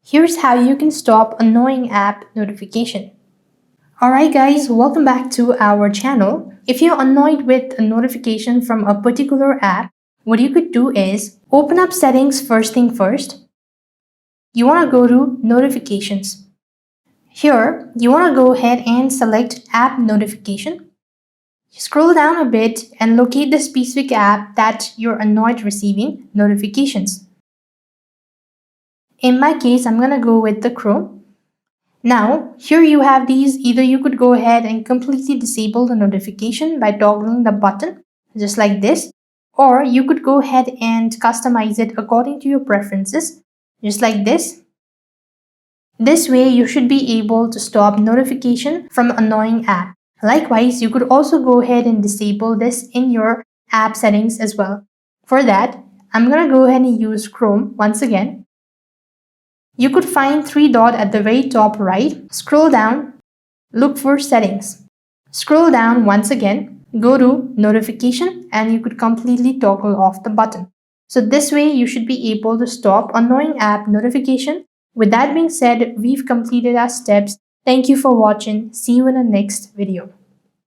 Here's how you can stop annoying app notification. Alright guys, welcome back to our channel. If you're annoyed with a notification from a particular app, what you could do is open up settings first thing first. You want to go to notifications. Here, you want to go ahead and select app notification. Scroll down a bit and locate the specific app that you're annoyed receiving notifications. In my case, I'm going to go with the Chrome. Now, here you have these. Either you could go ahead and completely disable the notification by toggling the button, just like this, or you could go ahead and customize it according to your preferences, just like this. This way, you should be able to stop notification from annoying app. Likewise, you could also go ahead and disable this in your app settings as well. For that, I'm going to go ahead and use Chrome once again. You could find three dots at the very top right. Scroll down, look for settings. Scroll down once again, go to notification, and you could completely toggle off the button. So this way you should be able to stop annoying app notification. With that being said, we've completed our steps. Thank you for watching. See you in the next video.